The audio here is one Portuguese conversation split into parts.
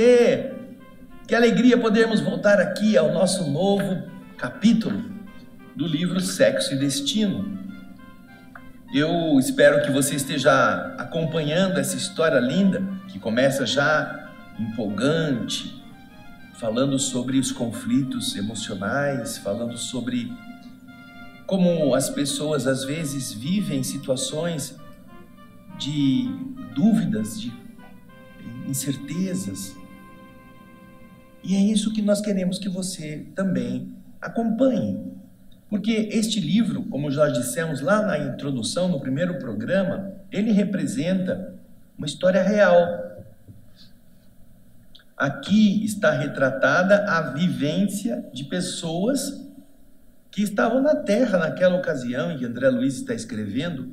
você! Que alegria podermos voltar aqui ao nosso novo capítulo do livro Sexo e Destino. Eu espero que você esteja acompanhando essa história linda, que começa já empolgante, falando sobre os conflitos emocionais, falando sobre como as pessoas às vezes vivem situações de dúvidas, de incertezas. E é isso que nós queremos que você também acompanhe. Porque este livro, como já dissemos lá na introdução, no primeiro programa, ele representa uma história real. Aqui está retratada a vivência de pessoas que estavam na Terra naquela ocasião em que André Luiz está escrevendo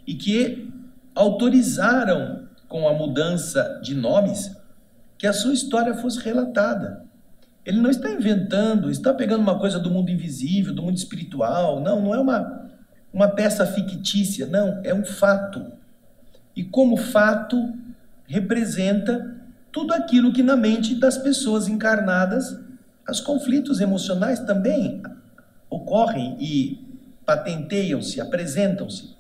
e que autorizaram, com a mudança de nomes, que a sua história fosse relatada. Ele não está inventando, está pegando uma coisa do mundo invisível, do mundo espiritual. Não é uma peça fictícia, não, é um fato. E como fato, representa tudo aquilo que na mente das pessoas encarnadas, os conflitos emocionais também ocorrem e patenteiam-se, apresentam-se.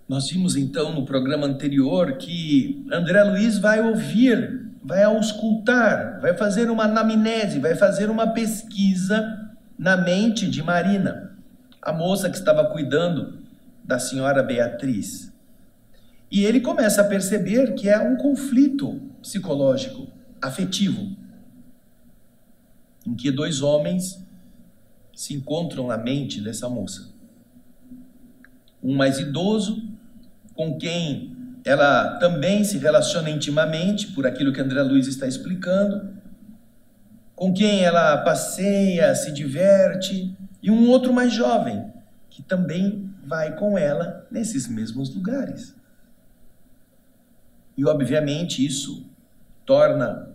Nós vimos então no programa anterior que André Luiz vai ouvir, vai auscultar, vai fazer uma anamnese, vai fazer uma pesquisa na mente de Marina, a moça que estava cuidando da senhora Beatriz. E ele começa a perceber que é um conflito psicológico, afetivo, em que dois homens se encontram na mente dessa moça. Um mais idoso, com quem ela também se relaciona intimamente, por aquilo que André Luiz está explicando, com quem ela passeia, se diverte, e um outro mais jovem, que também vai com ela nesses mesmos lugares. E obviamente isso torna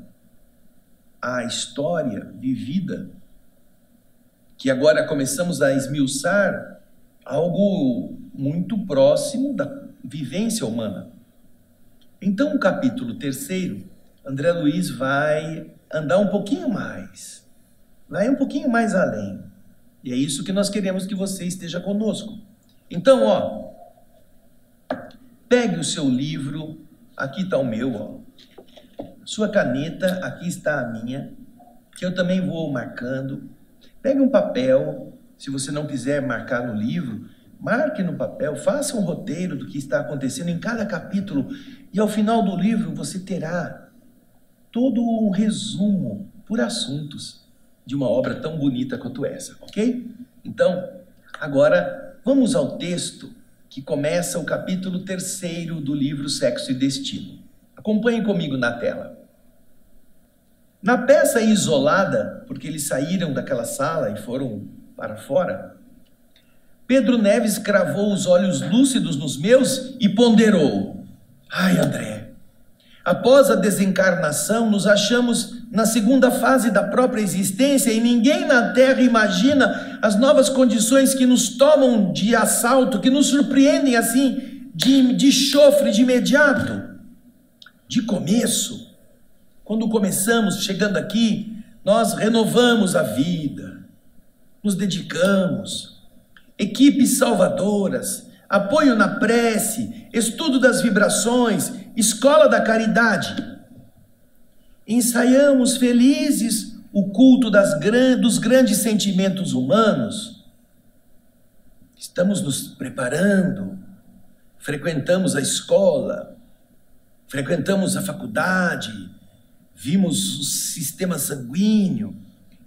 a história vivida, que agora começamos a esmiuçar, algo muito próximo da vivência humana. Então, no capítulo 3, André Luiz vai andar um pouquinho mais, vai um pouquinho mais além. E é isso que nós queremos que você esteja conosco. Então, pegue o seu livro, aqui está o meu, sua caneta, aqui está a minha, que eu também vou marcando. Pegue um papel, se você não quiser marcar no livro, marque no papel, faça um roteiro do que está acontecendo em cada capítulo e ao final do livro você terá todo um resumo por assuntos de uma obra tão bonita quanto essa, ok? Então, agora vamos ao texto que começa o capítulo 3 do livro Sexo e Destino. Acompanhe comigo na tela. Na peça isolada, porque eles saíram daquela sala e foram para fora, Pedro Neves cravou os olhos lúcidos nos meus e ponderou. Ai, André, após a desencarnação, nos achamos na segunda fase da própria existência e ninguém na Terra imagina as novas condições que nos tomam de assalto, que nos surpreendem assim, de chofre de imediato. De começo, quando começamos, chegando aqui, nós renovamos a vida, nos dedicamos, equipes salvadoras, apoio na prece, estudo das vibrações, escola da caridade. Ensaiamos felizes o culto dos grandes sentimentos humanos. Estamos nos preparando, frequentamos a escola, frequentamos a faculdade, vimos o sistema sanguíneo,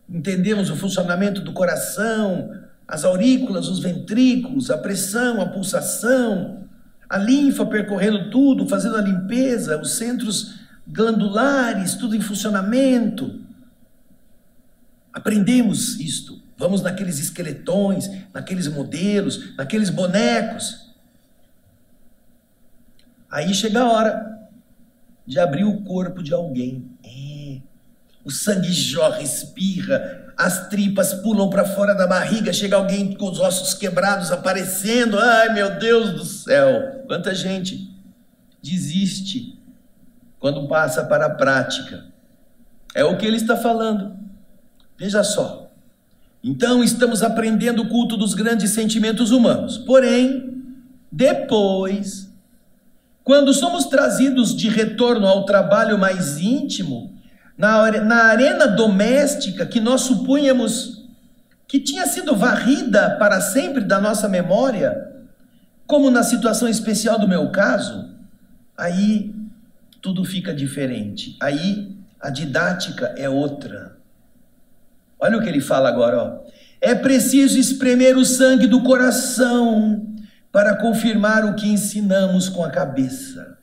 entendemos o funcionamento do coração, as aurículas, os ventrículos, a pressão, a pulsação, a linfa percorrendo tudo, fazendo a limpeza, os centros glandulares, tudo em funcionamento. Aprendemos isto. Vamos naqueles esqueletões, naqueles modelos, naqueles bonecos. Aí chega a hora de abrir o corpo de alguém. O sangue jorra, espirra, as tripas pulam para fora da barriga, chega alguém com os ossos quebrados aparecendo. Ai, meu Deus do céu! Quanta gente desiste quando passa para a prática. É o que ele está falando. Veja só. Então estamos aprendendo o culto dos grandes sentimentos humanos. Porém, depois, quando somos trazidos de retorno ao trabalho mais íntimo, na arena doméstica que nós supunhamos que tinha sido varrida para sempre da nossa memória, como na situação especial do meu caso, aí tudo fica diferente. Aí a didática é outra. Olha o que ele fala agora, ó. É preciso espremer o sangue do coração para confirmar o que ensinamos com a cabeça.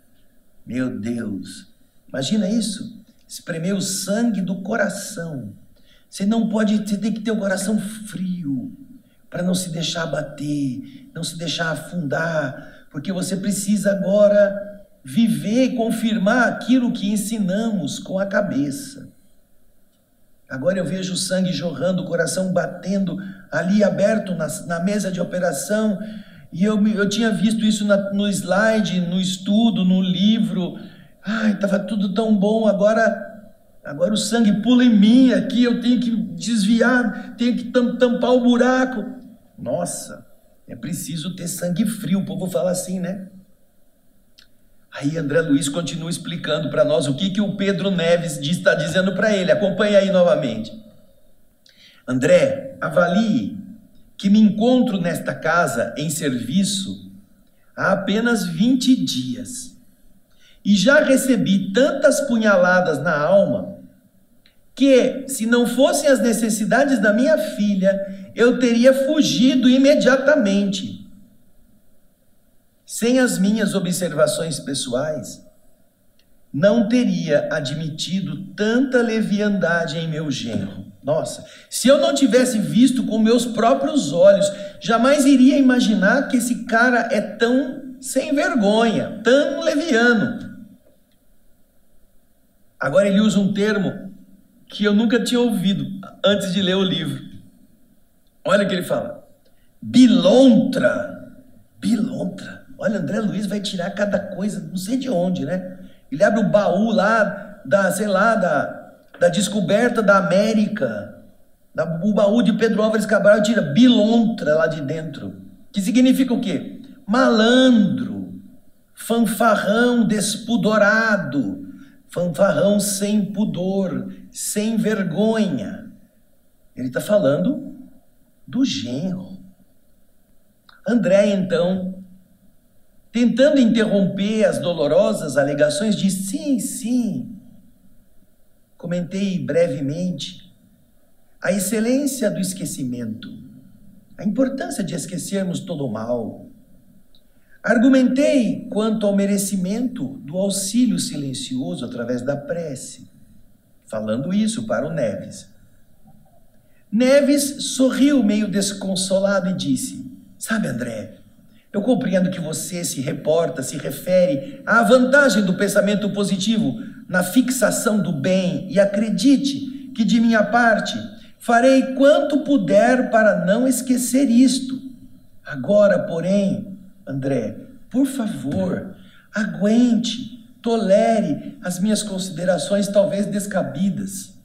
Meu Deus, imagina isso, espremer o sangue do coração. Você tem que ter o coração frio, para não se deixar bater, não se deixar afundar, porque você precisa agora viver e confirmar aquilo que ensinamos com a cabeça. Agora eu vejo o sangue jorrando, o coração batendo ali aberto na mesa de operação, e eu tinha visto isso no slide, no estudo, no livro. Ai, estava tudo tão bom, agora o sangue pula em mim aqui, eu tenho que desviar, tenho que tampar o buraco. Nossa, é preciso ter sangue frio, o povo fala assim, né? Aí André Luiz continua explicando para nós o que o Pedro Neves está dizendo para ele. Acompanhe aí novamente. André, avalie que me encontro nesta casa em serviço há apenas 20 dias e já recebi tantas punhaladas na alma que, se não fossem as necessidades da minha filha, eu teria fugido imediatamente. Sem as minhas observações pessoais, não teria admitido tanta leviandade em meu genro. Nossa, se eu não tivesse visto com meus próprios olhos, jamais iria imaginar que esse cara é tão sem vergonha, tão leviano. Agora ele usa um termo que eu nunca tinha ouvido antes de ler o livro. Olha o que ele fala. Bilontra. Bilontra. Olha, André Luiz vai tirar cada coisa, não sei de onde, né? Ele abre o baú lá da descoberta da América, o baú de Pedro Álvares Cabral, e tira bilontra lá de dentro. Que significa o quê? Malandro, fanfarrão despudorado, fanfarrão sem pudor, sem vergonha. Ele está falando do genro. André, então, tentando interromper as dolorosas alegações, diz: sim, comentei brevemente a excelência do esquecimento, a importância de esquecermos todo o mal. Argumentei quanto ao merecimento do auxílio silencioso através da prece, falando isso para o Neves. Neves sorriu meio desconsolado e disse: sabe, André, eu compreendo que você se refere à vantagem do pensamento positivo na fixação do bem, e acredite que, de minha parte, farei quanto puder para não esquecer isto. Agora, porém, André, por favor, aguente, tolere as minhas considerações talvez descabidas.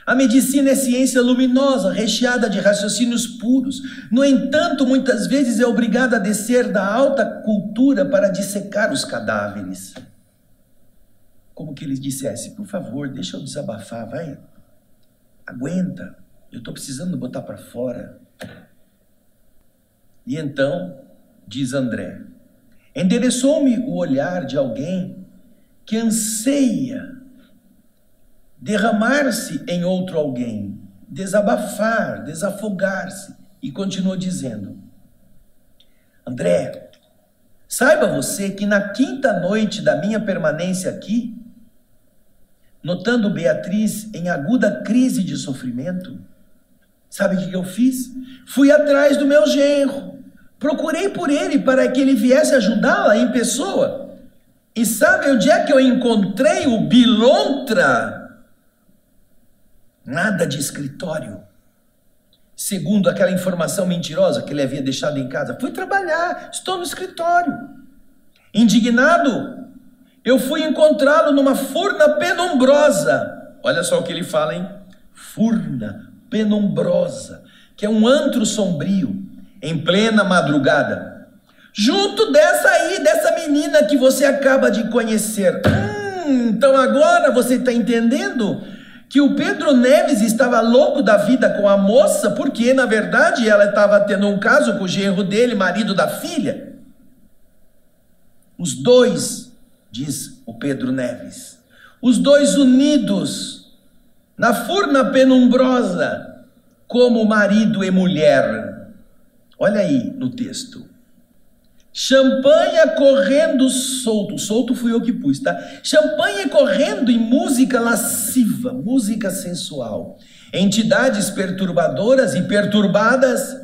A medicina é ciência luminosa, recheada de raciocínios puros. No entanto, muitas vezes é obrigada a descer da alta cultura para dissecar os cadáveres. Como que ele dissesse: por favor, deixa eu desabafar, vai. Aguenta, eu estou precisando botar para fora. E então, diz André, endereçou-me o olhar de alguém que anseia derramar-se em outro alguém, desabafar, desafogar-se, e continuou dizendo: André, saiba você que na quinta noite da minha permanência aqui, notando Beatriz em aguda crise de sofrimento, sabe o que eu fiz? Fui atrás do meu genro, procurei por ele para que ele viesse ajudá-la em pessoa. E sabe onde é que eu encontrei o bilontra? Nada de escritório. Segundo aquela informação mentirosa que ele havia deixado em casa, fui trabalhar, estou no escritório. Indignado, Eu fui encontrá-lo numa furna penumbrosa. Olha só o que ele fala, hein? Furna penumbrosa, que é um antro sombrio, em plena madrugada, junto dessa menina que você acaba de conhecer. Então agora você está entendendo que o Pedro Neves estava louco da vida com a moça, porque na verdade ela estava tendo um caso com o genro dele, marido da filha. Os dois, diz o Pedro Neves, os dois unidos na furna penumbrosa, como marido e mulher. Olha aí no texto. Champanhe correndo solto. Solto fui eu que pus, tá? Champanhe correndo em música lasciva, música sensual. Entidades perturbadoras e perturbadas,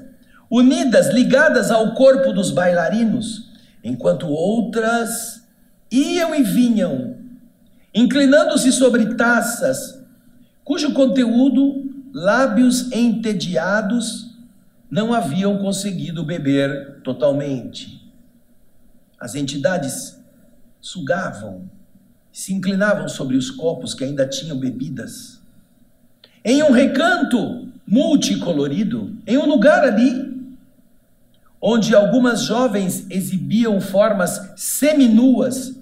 unidas, ligadas ao corpo dos bailarinos, enquanto outras iam e vinham, inclinando-se sobre taças, cujo conteúdo lábios entediados não haviam conseguido beber totalmente. As entidades sugavam, se inclinavam sobre os copos que ainda tinham bebidas. Em um recanto multicolorido, em um lugar ali, onde algumas jovens exibiam formas seminuas,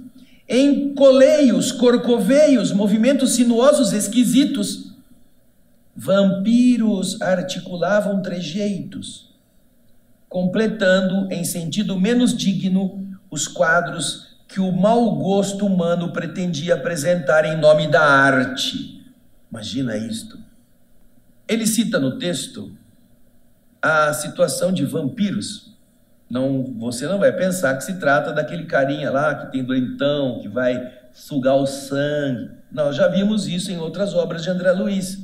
em coleios, corcoveios, movimentos sinuosos esquisitos, vampiros articulavam trejeitos, completando em sentido menos digno os quadros que o mau gosto humano pretendia apresentar em nome da arte. Imagina isto. Ele cita no texto a situação de vampiros. Você não vai pensar que se trata daquele carinha lá que tem doentão, que vai sugar o sangue. Nós já vimos isso em outras obras de André Luiz.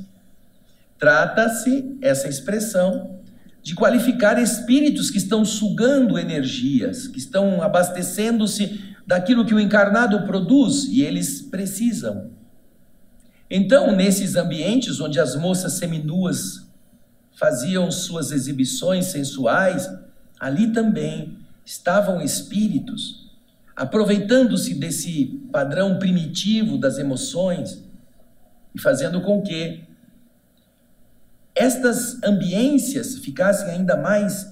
Trata-se, essa expressão, de qualificar espíritos que estão sugando energias, que estão abastecendo-se daquilo que o encarnado produz e eles precisam. Então, nesses ambientes onde as moças seminuas faziam suas exibições sensuais, ali também estavam espíritos, aproveitando-se desse padrão primitivo das emoções e fazendo com que estas ambiências ficassem ainda mais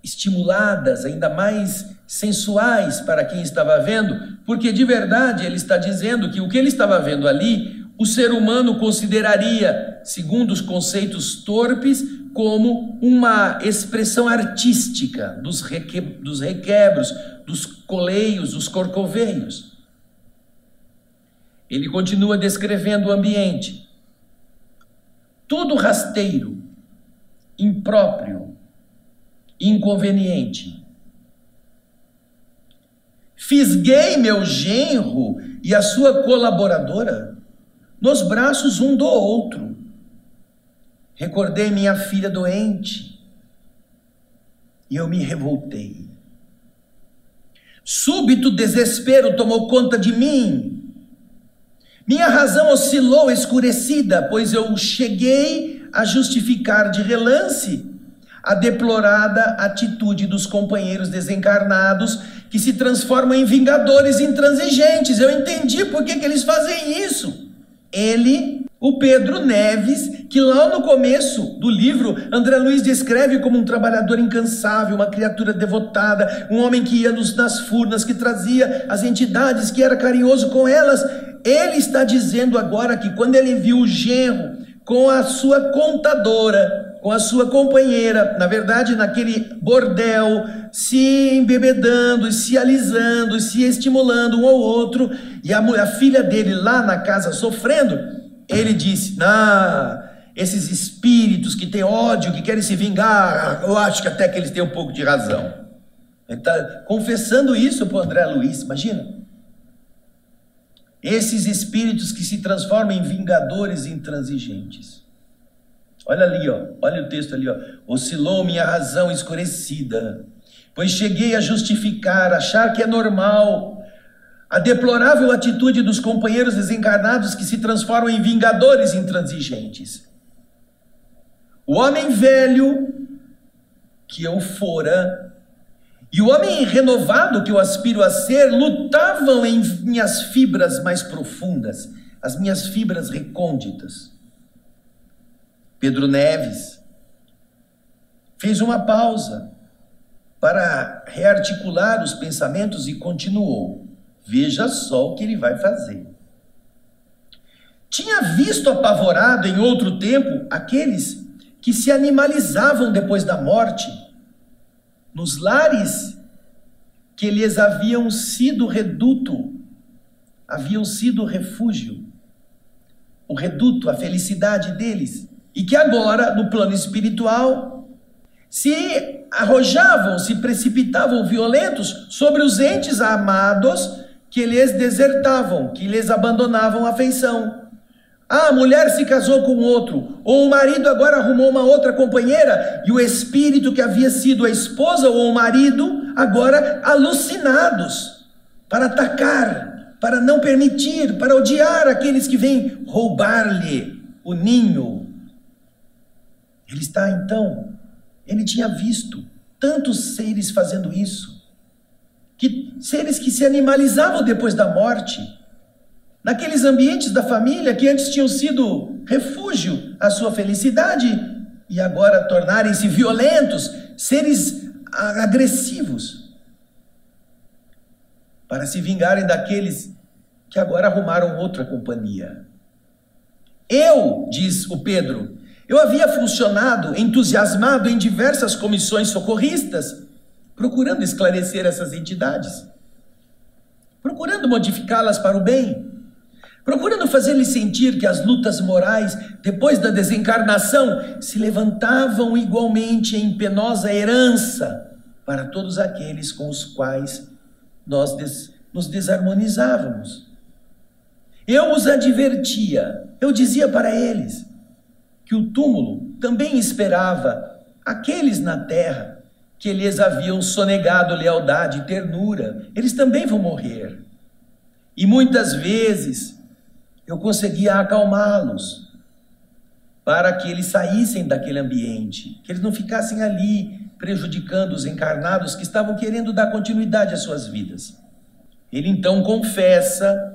estimuladas, ainda mais sensuais para quem estava vendo, porque de verdade ele está dizendo que o que ele estava vendo ali, o ser humano consideraria, segundo os conceitos torpes, como uma expressão artística dos requebros, dos coleios, dos corcoveios. Ele continua descrevendo o ambiente. Tudo rasteiro, impróprio, inconveniente. Fisguei meu genro e a sua colaboradora nos braços um do outro. Recordei minha filha doente e eu me revoltei. Súbito desespero tomou conta de mim. Minha razão oscilou escurecida, pois eu cheguei a justificar de relance a deplorada atitude dos companheiros desencarnados que se transformam em vingadores intransigentes. Eu entendi por que eles fazem isso. O Pedro Neves, que lá no começo do livro, André Luiz descreve como um trabalhador incansável, uma criatura devotada, um homem que ia nas furnas, que trazia as entidades, que era carinhoso com elas. Ele está dizendo agora que quando ele viu o genro com a sua contadora, com a sua companheira, na verdade naquele bordel, se embebedando, se alisando, se estimulando um ao outro, e a filha dele lá na casa sofrendo, ele disse: esses espíritos que têm ódio, que querem se vingar, eu acho que até que eles têm um pouco de razão. Ele está confessando isso para o André Luiz, imagina. Esses espíritos que se transformam em vingadores intransigentes. Olha ali, ó, olha o texto ali, ó. Oscilou minha razão escurecida, pois cheguei a justificar, achar que é normal a deplorável atitude dos companheiros desencarnados que se transformam em vingadores intransigentes. O homem velho que eu fora E o homem renovado que eu aspiro a ser lutavam em minhas fibras mais profundas, as minhas fibras recônditas. Pedro Neves fez uma pausa para rearticular os pensamentos e continuou. Veja só o que ele vai fazer. Tinha visto apavorado em outro tempo aqueles que se animalizavam depois da morte, nos lares que lhes haviam sido reduto, haviam sido refúgio, o reduto, a felicidade deles, e que agora, no plano espiritual, se arrojavam, se precipitavam violentos sobre os entes amados que lhes desertavam, que lhes abandonavam a afeição. Ah, a mulher se casou com outro, ou o marido agora arrumou uma outra companheira, e o espírito que havia sido a esposa ou o marido, agora alucinados, para atacar, para não permitir, para odiar aqueles que vêm roubar-lhe o ninho. Ele está então, ele tinha visto tantos seres fazendo isso, seres que se animalizavam depois da morte, naqueles ambientes da família que antes tinham sido refúgio à sua felicidade e agora tornarem-se violentos, seres agressivos, para se vingarem daqueles que agora arrumaram outra companhia. Eu, diz o Pedro, eu havia funcionado, entusiasmado em diversas comissões socorristas, procurando esclarecer essas entidades, procurando modificá-las para o bem, procurando fazer-lhes sentir que as lutas morais, depois da desencarnação, se levantavam igualmente em penosa herança para todos aqueles com os quais nós nos desarmonizávamos. Eu os advertia, eu dizia para eles que o túmulo também esperava aqueles na terra que lhes haviam sonegado lealdade e ternura. Eles também vão morrer. E muitas vezes eu conseguia acalmá-los para que eles saíssem daquele ambiente, que eles não ficassem ali prejudicando os encarnados que estavam querendo dar continuidade às suas vidas. Ele então confessa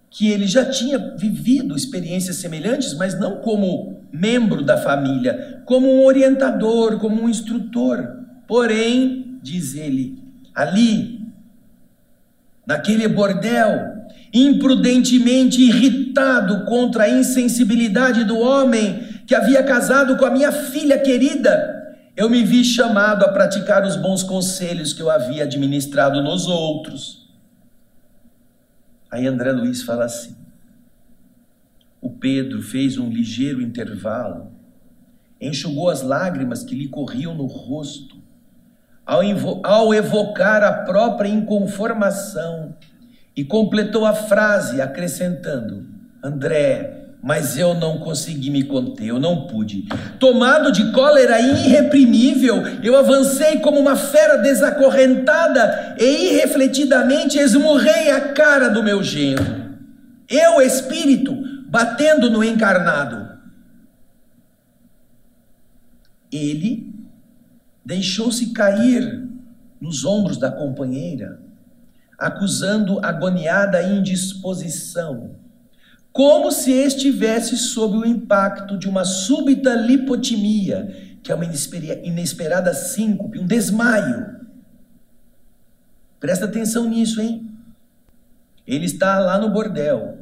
que ele já tinha vivido experiências semelhantes, mas não como membro da família, como um orientador, como um instrutor. Porém, diz ele, ali, naquele bordel, imprudentemente irritado contra a insensibilidade do homem que havia casado com a minha filha querida, eu me vi chamado a praticar os bons conselhos que eu havia administrado nos outros. Aí André Luiz fala assim, o Pedro fez um ligeiro intervalo, enxugou as lágrimas que lhe corriam no rosto, ao evocar a própria inconformação, e completou a frase acrescentando, André, mas eu não consegui me conter, eu não pude. Tomado de cólera irreprimível, eu avancei como uma fera desacorrentada e irrefletidamente esmurrei a cara do meu genro. Eu, espírito, batendo no encarnado. Ele deixou-se cair nos ombros da companheira, acusando agoniada indisposição, como se estivesse sob o impacto de uma súbita lipotimia, que é uma inesperada síncope, um desmaio. Presta atenção nisso, hein? Ele está lá no bordel,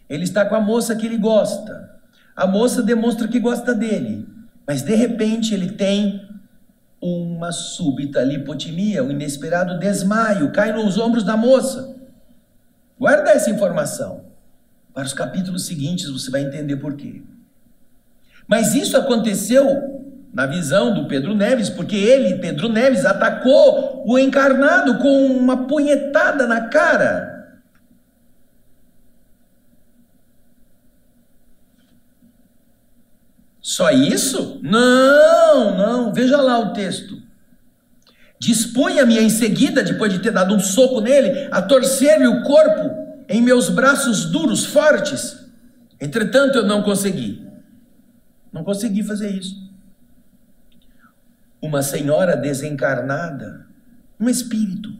ele está com a moça que ele gosta, a moça demonstra que gosta dele, mas de repente ele tem uma súbita lipotimia, um inesperado desmaio, cai nos ombros da moça. Guarda essa informação. Para os capítulos seguintes você vai entender por quê. Mas isso aconteceu na visão do Pedro Neves, porque ele, Pedro Neves, atacou o encarnado com uma punhetada na cara. Só isso? Não, veja lá o texto. Dispunha-me em seguida, depois de ter dado um soco nele, a torcer-lhe o corpo em meus braços duros, fortes. Entretanto, eu não consegui. Não consegui fazer isso. Uma senhora desencarnada um espírito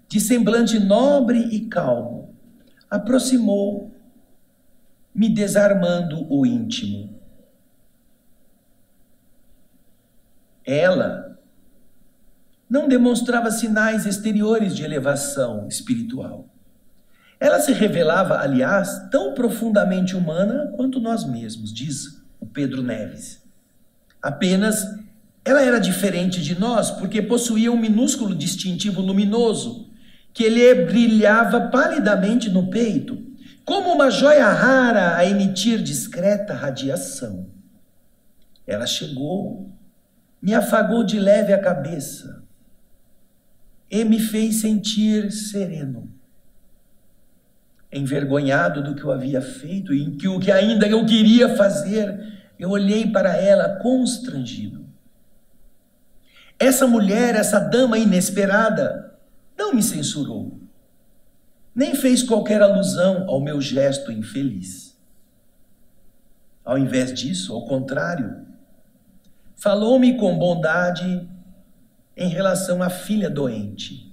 de semblante nobre e calmo aproximou, me desarmando o íntimo. Ela não demonstrava sinais exteriores de elevação espiritual. Ela se revelava, aliás, tão profundamente humana quanto nós mesmos, diz o Pedro Neves. Apenas ela era diferente de nós porque possuía um minúsculo distintivo luminoso que lhe brilhava palidamente no peito, como uma joia rara a emitir discreta radiação. Ela chegou, me afagou de leve a cabeça e me fez sentir sereno. Envergonhado do que eu havia feito e em que o que ainda eu queria fazer, eu olhei para ela constrangido. Essa mulher, essa dama inesperada, não me censurou, nem fez qualquer alusão ao meu gesto infeliz. Ao invés disso, ao contrário, falou-me com bondade em relação à filha doente.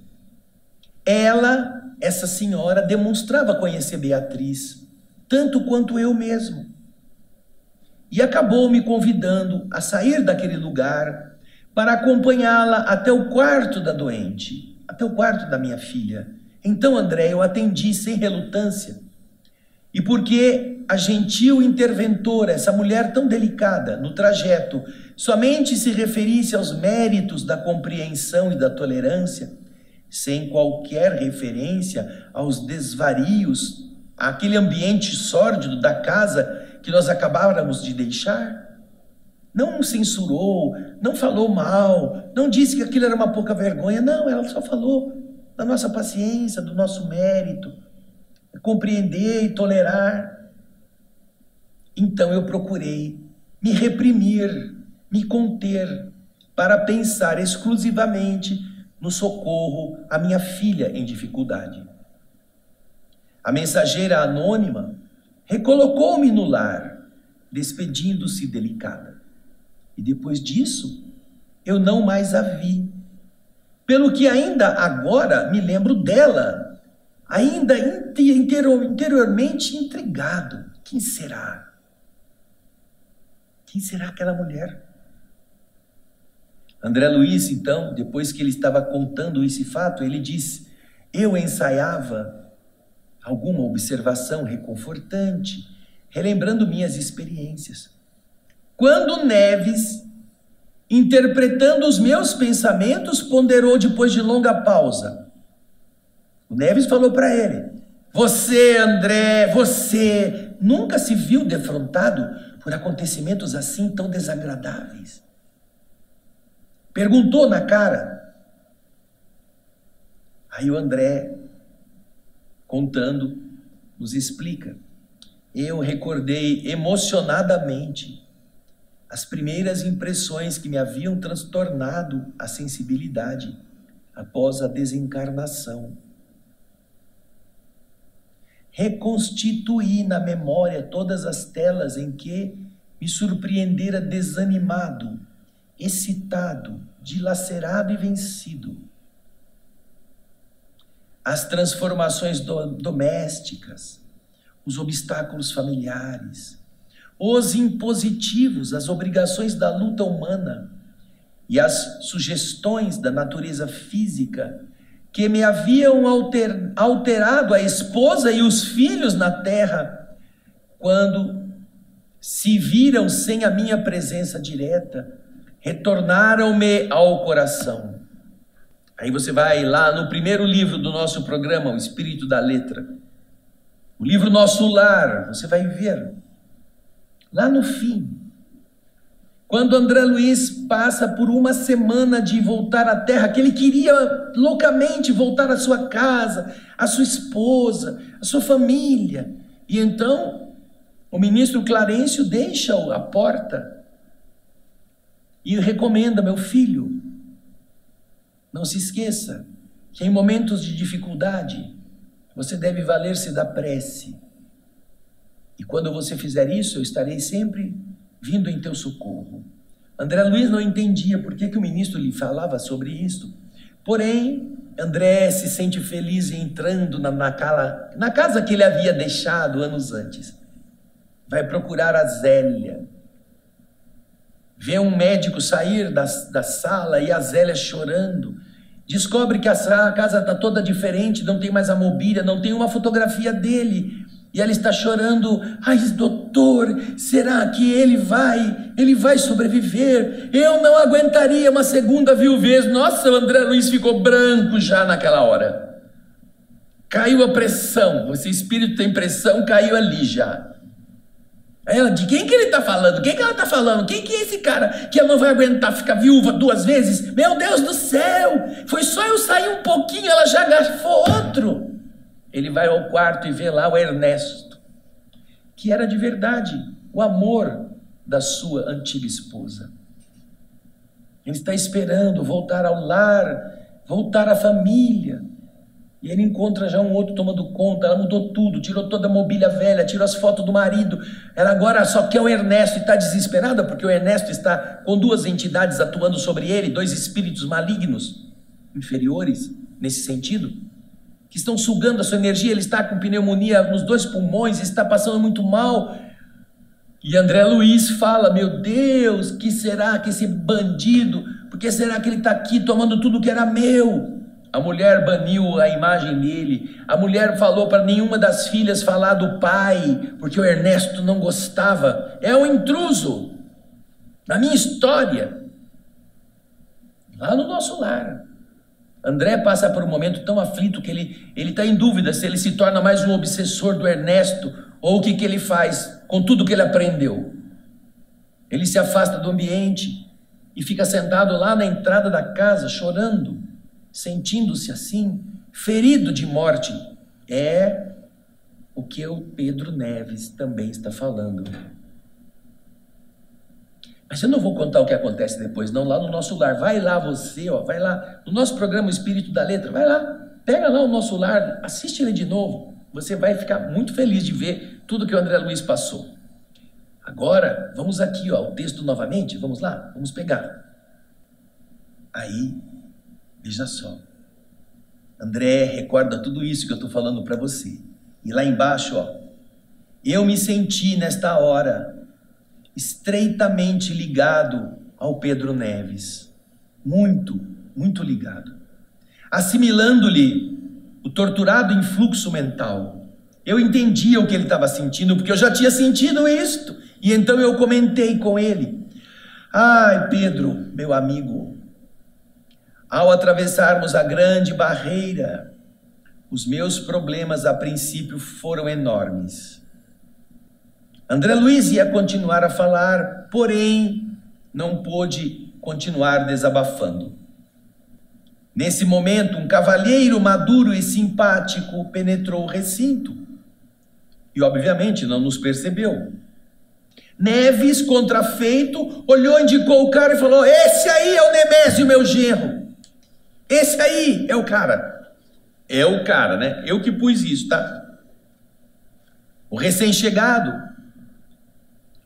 Ela, essa senhora, demonstrava conhecer Beatriz, tanto quanto eu mesmo. E acabou me convidando a sair daquele lugar para acompanhá-la até o quarto da doente, até o quarto da minha filha. Então, André, eu atendi sem relutância. E porque a gentil interventora, essa mulher tão delicada, no trajeto, somente se referisse aos méritos da compreensão e da tolerância, sem qualquer referência aos desvarios, àquele ambiente sórdido da casa que nós acabáramos de deixar, não censurou, não falou mal, não disse que aquilo era uma pouca vergonha, não, ela só falou da nossa paciência, do nosso mérito, compreender e tolerar. Então eu procurei me reprimir, me conter, para pensar exclusivamente no socorro à minha filha em dificuldade. A mensageira anônima recolocou-me no lar, despedindo-se delicada. E depois disso, eu não mais a vi. Pelo que ainda agora me lembro dela, ainda interiormente intrigado. Quem será? Quem será aquela mulher? André Luiz, então, depois que ele estava contando esse fato, ele disse: eu ensaiava alguma observação reconfortante, relembrando minhas experiências. Quando Neves, interpretando os meus pensamentos, ponderou depois de longa pausa. O Neves falou para ele: você, André, você nunca se viu defrontado por acontecimentos assim tão desagradáveis? Perguntou na cara. Aí o André, contando, nos explica: eu recordei emocionadamente as primeiras impressões que me haviam transtornado a sensibilidade após a desencarnação. Reconstituí na memória todas as telas em que me surpreendera desanimado, excitado, dilacerado e vencido. As transformações domésticas, os obstáculos familiares, os impositivos, as obrigações da luta humana e as sugestões da natureza física que me haviam alterado a esposa e os filhos na terra, quando se viram sem a minha presença direta, retornaram-me ao coração. Aí você vai lá no primeiro livro do nosso programa, O Espírito da Letra, o livro Nosso Lar, você vai ver, lá no fim, quando André Luiz passa por uma semana de voltar à terra, que ele queria loucamente voltar à sua casa, à sua esposa, à sua família. E então, o ministro Clarencio deixa-o à porta e recomenda: meu filho, não se esqueça que em momentos de dificuldade, você deve valer-se da prece. E quando você fizer isso, eu estarei sempre vindo em teu socorro. André Luiz não entendia por que o ministro lhe falava sobre isso, Porém, André se sente feliz entrando na casa que ele havia deixado anos antes. Vai procurar a Zélia. Vê um médico sair da sala e a Zélia chorando. Descobre que a casa está toda diferente, não tem mais a mobília, não tem uma fotografia dele. E ela está chorando. Ai, doutor, será que ele vai sobreviver? Eu não aguentaria uma segunda viuvez. Nossa, o André Luiz ficou branco já naquela hora. Caiu a pressão, esse espírito tem pressão, caiu ali já. Aí ela, de quem que ele está falando? Quem que ela está falando? Quem que é esse cara que ela não vai aguentar ficar viúva 2 vezes? Meu Deus do céu, foi só eu sair um pouquinho, ela já garfou outro. Ele vai ao quarto e vê lá o Ernesto, que era de verdade o amor da sua antiga esposa. Ele está esperando voltar ao lar, voltar à família. E ele encontra já um outro tomando conta. Ela mudou tudo, tirou toda a mobília velha, tirou as fotos do marido. Ela agora só quer o Ernesto e está desesperada porque o Ernesto está com 2 entidades atuando sobre ele, 2 espíritos malignos, inferiores nesse sentido, que estão sugando a sua energia. Ele está com pneumonia nos 2 pulmões, está passando muito mal. E André Luiz fala, meu Deus, que será que esse bandido, por que será que ele está aqui tomando tudo que era meu? A mulher baniu a imagem dele, a mulher falou para nenhuma das filhas falar do pai, porque o Ernesto não gostava. É um intruso na minha história, lá no nosso lar. André passa por um momento tão aflito que ele está em dúvida se ele se torna mais um obsessor do Ernesto ou o que ele faz com tudo que ele aprendeu. Ele se afasta do ambiente e fica sentado lá na entrada da casa chorando, sentindo-se assim, ferido de morte. É o que o Pedro Neves também está falando. Mas eu não vou contar o que acontece depois, não, lá no nosso lar. Vai lá você, ó, vai lá no nosso programa O Espírito da Letra, vai lá, pega lá o nosso lar, assiste ele de novo. Você vai ficar muito feliz de ver tudo que o André Luiz passou. Agora, vamos aqui, ó, o texto novamente, vamos lá, vamos pegar. Aí, veja só, André recorda tudo isso que eu estou falando para você. E lá embaixo, ó, eu me senti nesta hora estreitamente ligado ao Pedro Neves, muito, muito ligado, assimilando-lhe o torturado influxo mental. Eu entendia o que ele estava sentindo, porque eu já tinha sentido isto, e então eu comentei com ele. Ai, Pedro, meu amigo, ao atravessarmos a grande barreira, os meus problemas a princípio foram enormes. André Luiz ia continuar a falar, porém não pôde continuar desabafando. Nesse momento, um cavalheiro maduro e simpático penetrou o recinto e, obviamente, não nos percebeu. Neves, contrafeito, olhou, indicou o cara e falou: esse aí é o Nemésio, meu genro. Esse aí é o cara. É o cara, né? Eu que pus isso, tá? O recém-chegado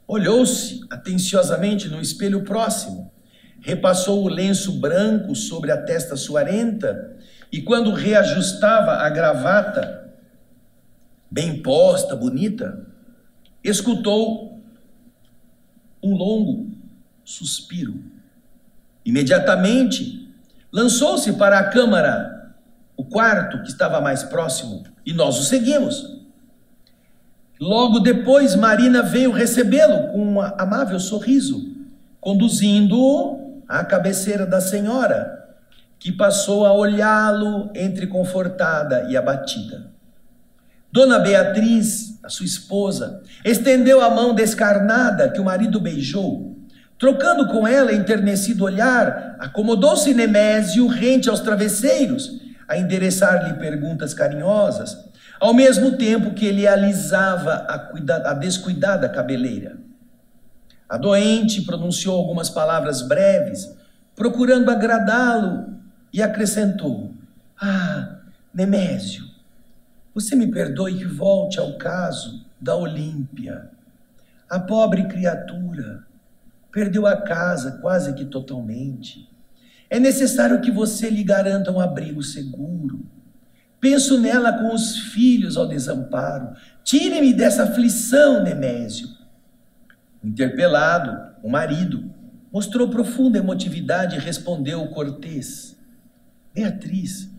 olhou-se atenciosamente no espelho próximo, repassou o lenço branco sobre a testa suarenta e, quando reajustava a gravata, bem posta, bonita, escutou um longo suspiro. Imediatamente, lançou-se para a câmara, o quarto que estava mais próximo, e nós o seguimos. Logo depois, Marina veio recebê-lo com um amável sorriso, conduzindo-o à cabeceira da senhora, que passou a olhá-lo entre confortada e abatida. Dona Beatriz, a sua esposa, estendeu a mão descarnada que o marido beijou. Trocando com ela enternecido olhar, acomodou-se Nemésio rente aos travesseiros, a endereçar-lhe perguntas carinhosas, ao mesmo tempo que ele alisava a descuidada cabeleira. A doente pronunciou algumas palavras breves, procurando agradá-lo, e acrescentou: ah, Nemésio, você me perdoe que volte ao caso da Olímpia. A pobre criatura perdeu a casa quase que totalmente. É necessário que você lhe garanta um abrigo seguro. Penso nela com os filhos ao desamparo. Tire-me dessa aflição, Nemésio. Interpelado, o marido mostrou profunda emotividade e respondeu cortês: Beatriz,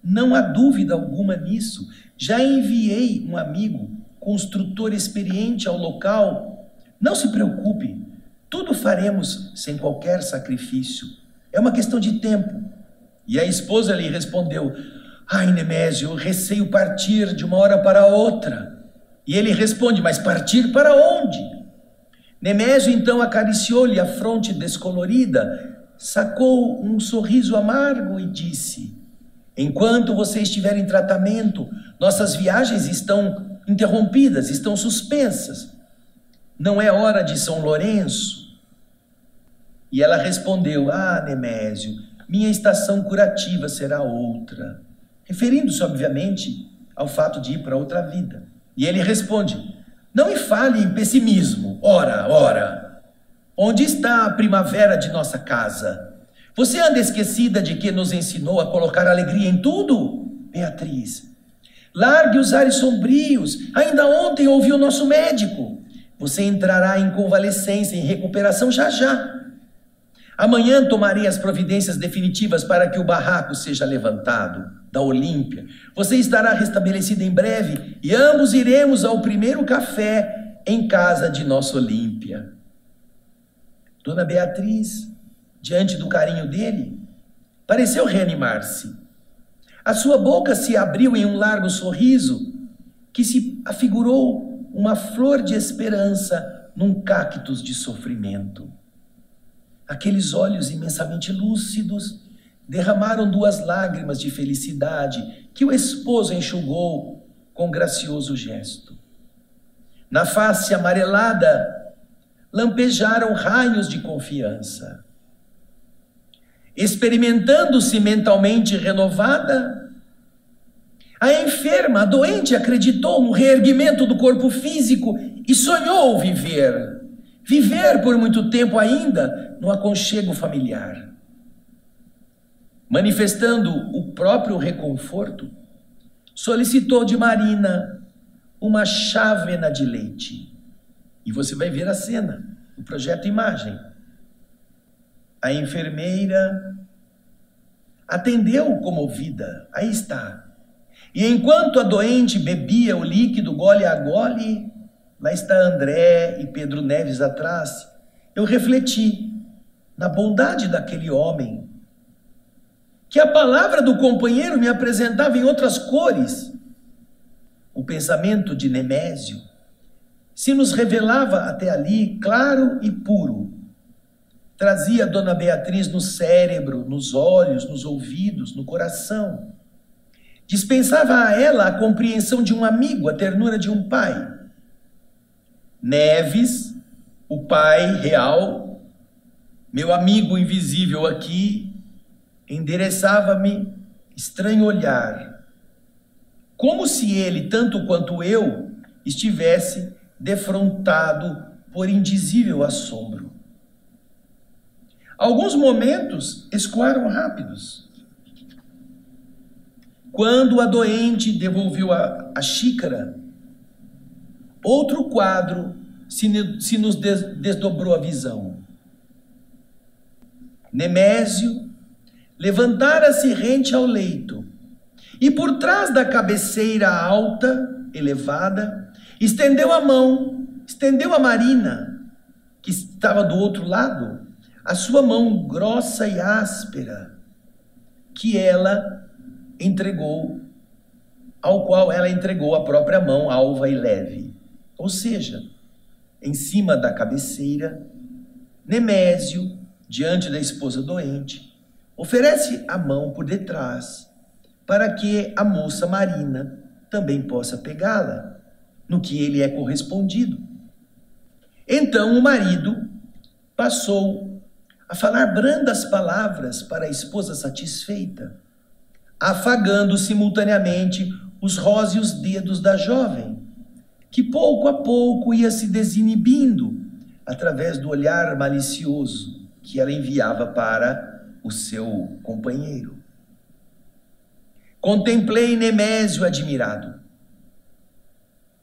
não há dúvida alguma nisso. Já enviei um amigo, construtor experiente ao local. Não se preocupe, tudo faremos sem qualquer sacrifício. É uma questão de tempo. E a esposa lhe respondeu: ai, Nemésio, eu receio partir de uma hora para outra. E ele responde: mas partir para onde? Nemésio então acariciou-lhe a fronte descolorida, sacou um sorriso amargo e disse: enquanto você estiver em tratamento, nossas viagens estão interrompidas, estão suspensas. Não é hora de São Lourenço? E ela respondeu: ah, Nemésio, minha estação curativa será outra. Referindo-se, obviamente, ao fato de ir para outra vida. E ele responde: não me fale em pessimismo. Ora, onde está a primavera de nossa casa? Você anda esquecida de que nos ensinou a colocar alegria em tudo? Beatriz, largue os ares sombrios. Ainda ontem ouvi o nosso médico. Você entrará em convalescência, em recuperação já. Amanhã tomarei as providências definitivas para que o barraco seja levantado da Olímpia. Você estará restabelecida em breve e ambos iremos ao primeiro café em casa de nossa Olímpia. Dona Beatriz, diante do carinho dele, pareceu reanimar-se. A sua boca se abriu em um largo sorriso que se afigurou uma flor de esperança num cactus de sofrimento. Aqueles olhos imensamente lúcidos derramaram 2 lágrimas de felicidade que o esposo enxugou com gracioso gesto. Na face amarelada lampejaram raios de confiança. Experimentando-se mentalmente renovada, a enferma, a doente, acreditou no reerguimento do corpo físico e sonhou viver por muito tempo ainda no aconchego familiar. Manifestando o próprio reconforto, solicitou de Marina uma chávena de leite. E você vai ver a cena, o projeto imagem. A enfermeira atendeu comovida, aí está. E enquanto a doente bebia o líquido gole a gole, lá está André e Pedro Neves atrás, eu refleti na bondade daquele homem, que a palavra do companheiro me apresentava em outras cores. O pensamento de Nemésio se nos revelava até ali claro e puro. Trazia Dona Beatriz no cérebro, nos olhos, nos ouvidos, no coração. Dispensava a ela a compreensão de um amigo, a ternura de um pai. Neves, o pai real, meu amigo invisível aqui, endereçava-me estranho olhar, como se ele, tanto quanto eu, estivesse defrontado por indizível assombro. Alguns momentos escoaram rápidos. Quando a doente devolveu a xícara, outro quadro se nos desdobrou a visão. Nemésio levantara-se rente ao leito e por trás da cabeceira alta, elevada, estendeu a mão, estendeu a Marina, que estava do outro lado, a sua mão grossa e áspera, que ela entregou, ao qual ela entregou a própria mão alva e leve. Ou seja, em cima da cabeceira, Nemésio, diante da esposa doente, oferece a mão por detrás, para que a moça Marina também possa pegá-la, no que ele é correspondido. Então o marido passou a falar brandas palavras para a esposa satisfeita, afagando simultaneamente os róseos dedos da jovem, que pouco a pouco ia se desinibindo através do olhar malicioso que ela enviava para o seu companheiro. Contemplei Nemésio admirado.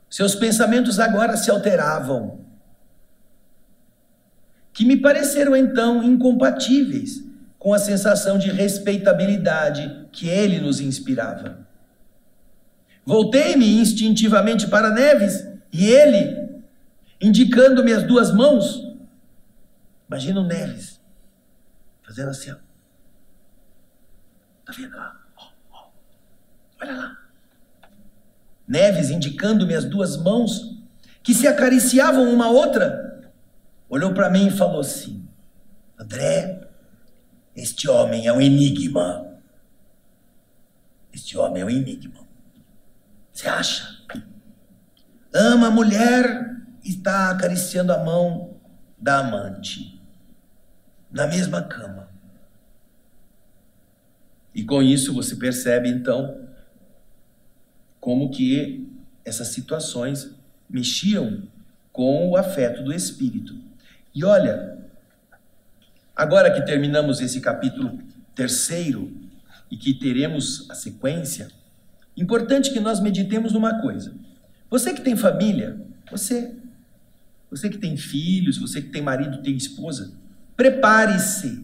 Seus pensamentos agora se alteravam, que me pareceram então incompatíveis com a sensação de respeitabilidade que ele nos inspirava. Voltei-me instintivamente para Neves e ele, indicando-me as duas mãos, imagina o Neves fazendo assim, ó. Tá vendo lá? Olha lá. Neves indicando-me as duas mãos que se acariciavam uma outra, olhou para mim e falou assim: André, este homem é um enigma. Este homem é um enigma. Você acha? Ama a mulher e está acariciando a mão da amante na mesma cama. E com isso você percebe então como que essas situações mexiam com o afeto do espírito. E olha, agora que terminamos esse capítulo 3 e que teremos a sequência, importante que nós meditemos numa coisa. Você que tem família, você que tem filhos, você que tem marido, tem esposa, prepare-se.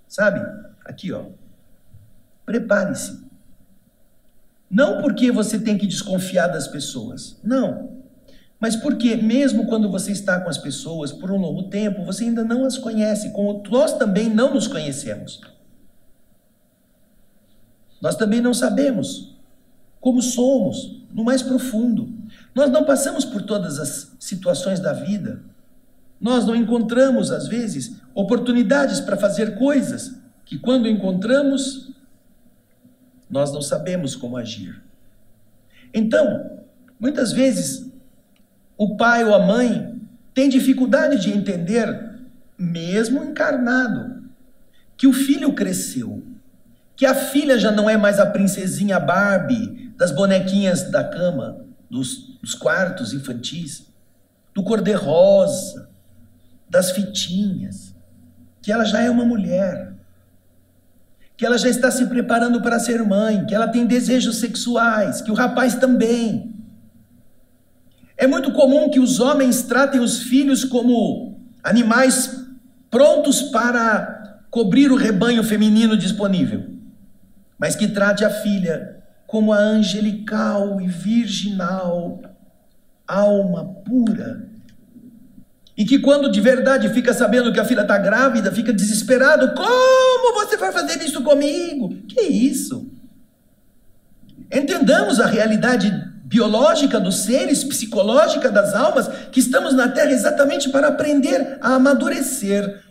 Sabe? Aqui, ó. Prepare-se. Não porque você tem que desconfiar das pessoas, não. Mas porque mesmo quando você está com as pessoas por um longo tempo, você ainda não as conhece, como nós também não nos conhecemos. Nós também não sabemos como somos, no mais profundo. Nós não passamos por todas as situações da vida. Nós não encontramos, às vezes, oportunidades para fazer coisas que, quando encontramos, nós não sabemos como agir. Então, muitas vezes, o pai ou a mãe tem dificuldade de entender, mesmo encarnado, que o filho cresceu, que a filha já não é mais a princesinha Barbie das bonequinhas da cama, dos quartos infantis, do cor-de-rosa, das fitinhas, que ela já é uma mulher, que ela já está se preparando para ser mãe, que ela tem desejos sexuais, que o rapaz também. É muito comum que os homens tratem os filhos como animais prontos para cobrir o rebanho feminino disponível, mas que trate a filha como a angelical e virginal alma pura. E que quando de verdade fica sabendo que a filha está grávida, fica desesperado. Como você vai fazer isso comigo? Que isso? Entendamos a realidade biológica dos seres, psicológica das almas, que estamos na Terra exatamente para aprender a amadurecer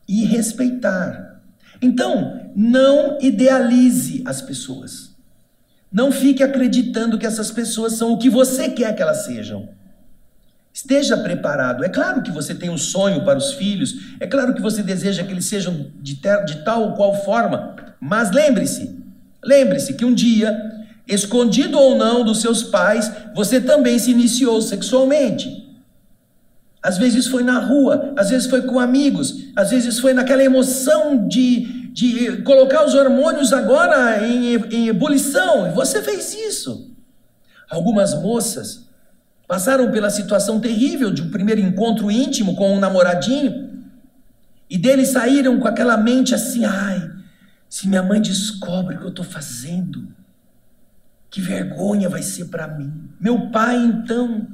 e respeitar. Então, não idealize as pessoas. Não fique acreditando que essas pessoas são o que você quer que elas sejam. Esteja preparado. É claro que você tem um sonho para os filhos, é claro que você deseja que eles sejam de tal ou qual forma, mas lembre-se que um dia, escondido ou não dos seus pais, você também se iniciou sexualmente. Às vezes foi na rua, às vezes foi com amigos, às vezes foi naquela emoção de colocar os hormônios agora em ebulição, e você fez isso. Algumas moças passaram pela situação terrível de um primeiro encontro íntimo com um namoradinho, e deles saíram com aquela mente assim: ai, se minha mãe descobre o que eu estou fazendo, que vergonha vai ser para mim. Meu pai, então,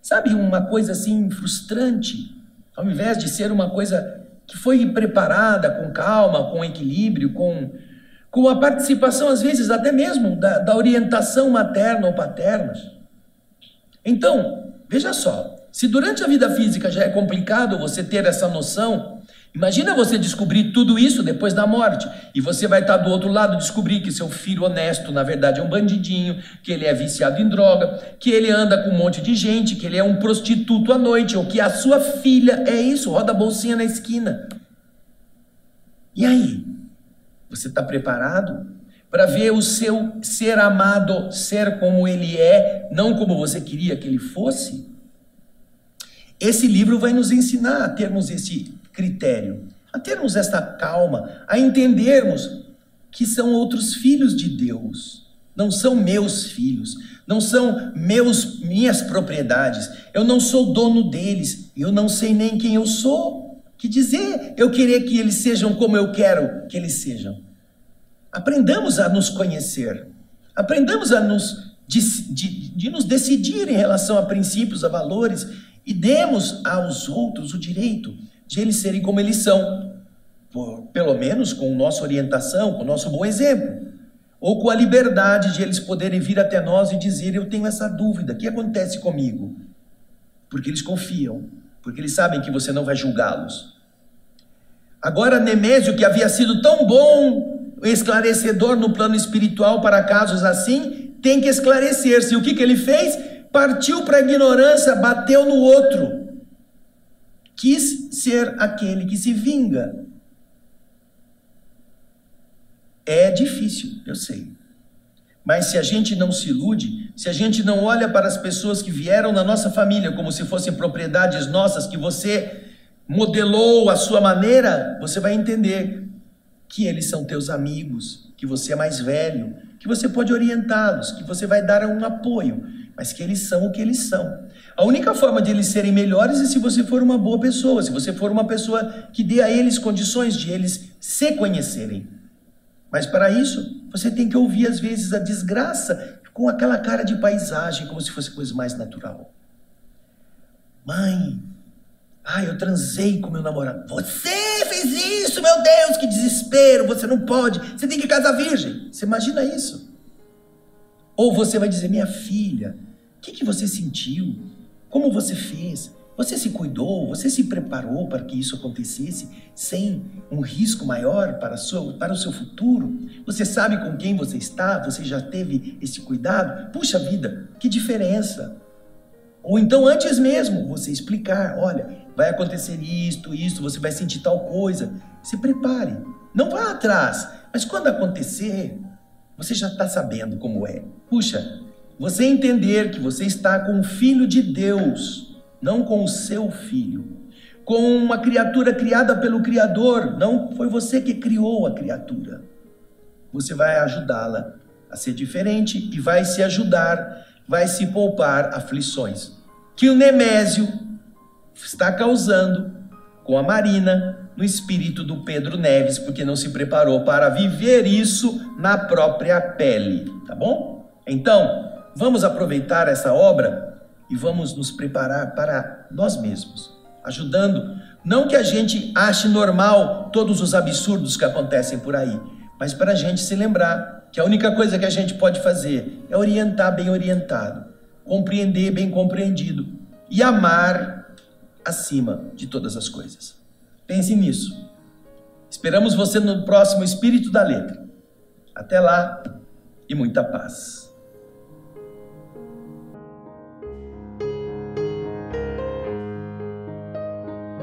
sabe, uma coisa assim frustrante, ao invés de ser uma coisa que foi preparada com calma, com equilíbrio, com a participação, às vezes, até mesmo da orientação materna ou paterna. Então, veja só, se durante a vida física já é complicado você ter essa noção, imagina você descobrir tudo isso depois da morte, e você vai estar do outro lado, descobrir que seu filho honesto, na verdade, é um bandidinho, que ele é viciado em droga, que ele anda com um monte de gente, que ele é um prostituto à noite, ou que a sua filha é isso, roda a bolsinha na esquina. E aí? Você está preparado para ver o seu ser amado ser como ele é, não como você queria que ele fosse? Esse livro vai nos ensinar a termos esse critério. a termos esta calma, a entendermos que são outros filhos de Deus, não são meus filhos, não são minhas propriedades, eu não sou dono deles, eu não sei nem quem eu sou. Que dizer eu querer que eles sejam como eu quero que eles sejam? Aprendamos a nos conhecer, aprendamos a nos decidir em relação a princípios, a valores, e demos aos outros o direito de eles serem como eles são, pelo menos com nossa orientação, com nosso bom exemplo, ou com a liberdade de eles poderem vir até nós e dizer: eu tenho essa dúvida, o que acontece comigo? Porque eles confiam, porque eles sabem que você não vai julgá-los. Agora Nemésio, que havia sido tão bom, esclarecedor no plano espiritual para casos assim, tem que esclarecer-se. O que ele fez? Partiu para a ignorância, bateu no outro. Quis ser aquele que se vinga. É difícil, eu sei. Mas se a gente não se ilude, se a gente não olha para as pessoas que vieram na nossa família como se fossem propriedades nossas, que você modelou a sua maneira, você vai entender que eles são teus amigos, que você é mais velho, que você pode orientá-los, que você vai dar um apoio, mas que eles são o que eles são. A única forma de eles serem melhores é se você for uma boa pessoa, se você for uma pessoa que dê a eles condições de eles se conhecerem. Mas para isso, você tem que ouvir às vezes a desgraça com aquela cara de paisagem, como se fosse coisa mais natural. Mãe, eu transei com meu namorado. Você fez isso, meu Deus, que desespero, você não pode, você tem que casar virgem. Você imagina isso? Ou você vai dizer: minha filha, o que você sentiu? Como você fez? Você se cuidou? Você se preparou para que isso acontecesse sem um risco maior para o seu futuro? Você sabe com quem você está? Você já teve esse cuidado? Puxa vida, que diferença! Ou então antes mesmo, você explicar: olha, vai acontecer isto, você vai sentir tal coisa. Se prepare, não vá atrás, mas quando acontecer, você já está sabendo como é. Puxa, você entender que você está com o Filho de Deus, não com o seu filho, com uma criatura criada pelo Criador, não foi você que criou a criatura. Você vai ajudá-la a ser diferente e vai se ajudar, vai se poupar aflições que o Nemésio está causando com a Marina no espírito do Pedro Neves, porque não se preparou para viver isso na própria pele, tá bom? Então, vamos aproveitar essa obra e vamos nos preparar para nós mesmos, ajudando, não que a gente ache normal todos os absurdos que acontecem por aí, mas para a gente se lembrar que a única coisa que a gente pode fazer é orientar bem orientado, compreender bem compreendido e amar acima de todas as coisas. Pense nisso. Esperamos você no próximo Espírito da Letra. Até lá e muita paz.